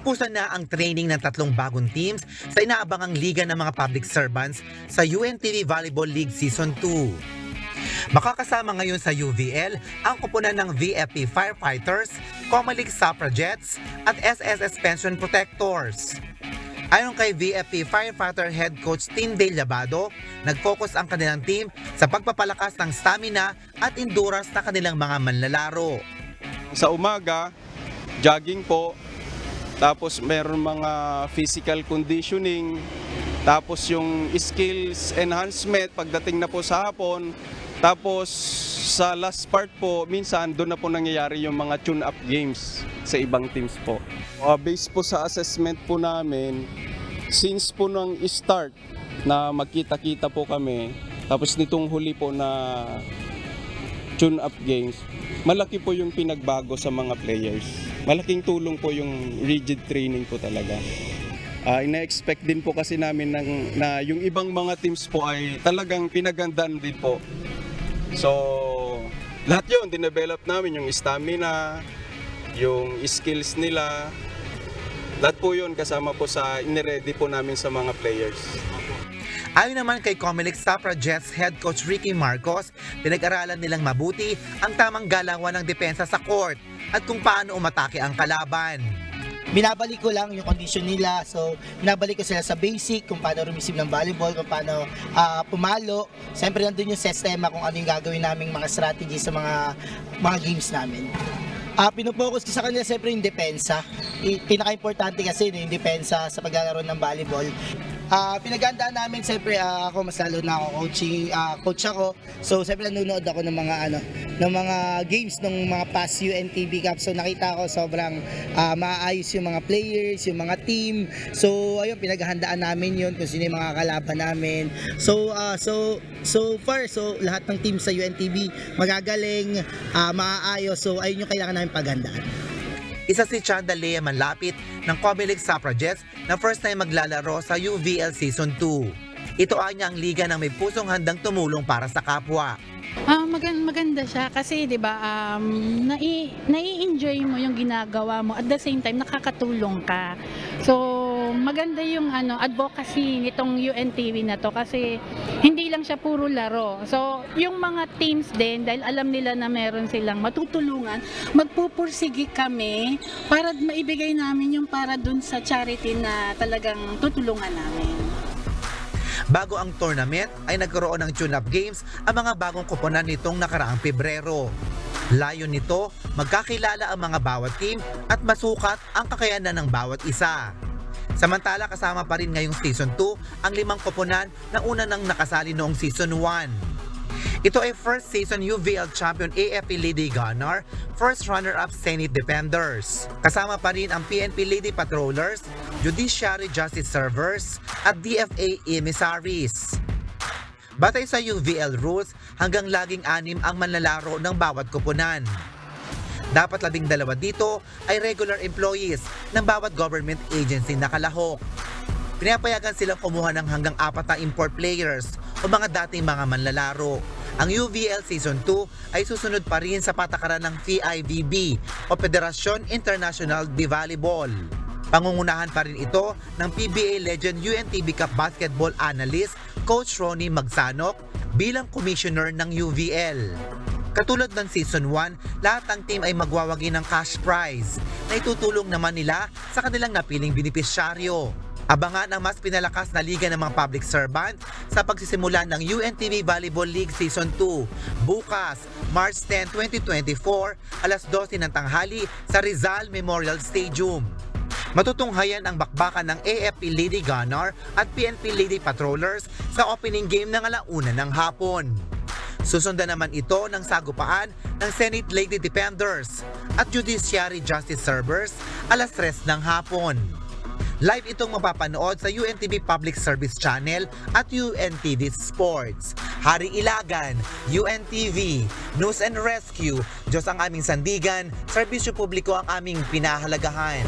Puspusan na ang training ng tatlong bagong teams sa inaabangang liga ng mga public servants sa UNTV Volleyball League Season 2. Makakasama ngayon sa UVL ang kupunan ng VFP Firefighters, Comelec Suffragettes at SSS Pension Protectors. Ayon kay VFP Firefighter Head Coach Tindale Labado, nag-focus ang kanilang team sa pagpapalakas ng stamina at endurance na kanilang mga manlalaro. Sa umaga, jogging po, tapos meron mga physical conditioning, tapos yung skills enhancement pagdating na po sa hapon, tapos sa last part po, minsan doon na po nangyayari yung mga tune-up games sa ibang teams po. Based po sa assessment po namin, since po nang start na magkita-kita po kami, tapos nitong huli po na tune-up games, malaki po yung pinagbago sa mga players. Malaking tulong po yung rigid training po talaga. Ina-expect din po kasi namin na yung ibang mga teams po ay talagang pinagandaan din po. So, lahat yun, dinevelop namin yung stamina, yung skills nila, lahat po yun kasama po sa iniready po namin sa mga players. Ayon naman kay Comelec Suffragettes Head Coach Ricky Marcos, pinag-aralan nilang mabuti ang tamang galawan ng depensa sa court at kung paano umatake ang kalaban. Binabalik ko lang yung condition nila. So, binabalik ko sila sa basic, kung paano receive ng volleyball, kung paano pumalo. Siyempre, nandun yung sistema kung ano yung gagawin naming mga strategy sa mga games namin. Pinopokus ko sa kanila siyempre yung depensa. Pinaka-importante kasi yung depensa sa paglalaro ng volleyball. Pinagandaan namin siyempre ako mas lalo na ako coach ako. So siyempre nanonood ako ng mga games ng mga past UNTV Cup. So nakita ko sobrang maayos yung mga players, yung mga team. So ayun, pinaghahandaan namin yun kung sino yung mga kalaban namin. So far lahat ng team sa UNTV magagaling, maayos. So ayun yung kailangan namin paghandaan. Isa si Chanda Lea Manlapit ng Comelec Suffragettes na first time maglalaro sa UVL Season 2. Ito ay ang liga na may pusong handang tumulong para sa kapwa. Maganda siya kasi 'di ba nai-enjoy mo yung ginagawa mo at the same time nakakatulong ka. So maganda yung advocacy nitong UNTV na to kasi hindi lang siya puro laro. So yung mga teams din dahil alam nila na meron silang matutulungan, magpupursige kami para maibigay namin yung para dun sa charity na talagang tutulungan namin. Bago ang tournament ay nagkaroon ng tune-up games ang mga bagong koponan nitong nakaraang Pebrero. Layon nito, magkakilala ang mga bawat team at masukat ang kakayanan ng bawat isa. Samantala kasama pa rin ngayong Season 2 ang 5 koponan na una nang nakasali noong Season 1. Ito ay first season UVL champion AFP Lady Gunner, first runner-up Senate Defenders. Kasama pa rin ang PNP Lady Patrollers, Judiciary Justice Servers at DFA Emissaries. Batay sa UVL rules, hanggang laging 6 ang manlalaro ng bawat koponan. Dapat 12 dito ay regular employees ng bawat government agency na kalahok. Pinapayagan silang kumuha ng hanggang 4 na import players o mga dating mga manlalaro. Ang UVL Season 2 ay susunod pa rin sa patakaran ng FIVB o Federasyon International de Volleyball. Pangungunahan pa rin ito ng PBA legend UNTV Cup basketball analyst Coach Ronnie Magsanok bilang commissioner ng UVL. Katulad ng Season 1, lahat ng team ay magwawagi ng cash prize na itutulong naman nila sa kanilang napiling benepisyaryo. Abangan ang mas pinalakas na liga ng mga public servant sa pagsisimula ng UNTV Volleyball League Season 2 bukas, March 10, 2024, alas 12 ng tanghali sa Rizal Memorial Stadium. Matutunghayan ang bakbakan ng AFP Lady Gunner at PNP Lady Patrollers sa opening game ng alauna ng hapon. Susundan naman ito ng sagupaan ng Senate Lady Defenders at Judiciary Justice Servers alas 3 ng hapon. Live itong mapapanood sa UNTV Public Service Channel at UNTV Sports. Hari Ilagan, UNTV, News and Rescue, Diyos ang aming sandigan, serbisyo publiko ang aming pinahalagahan.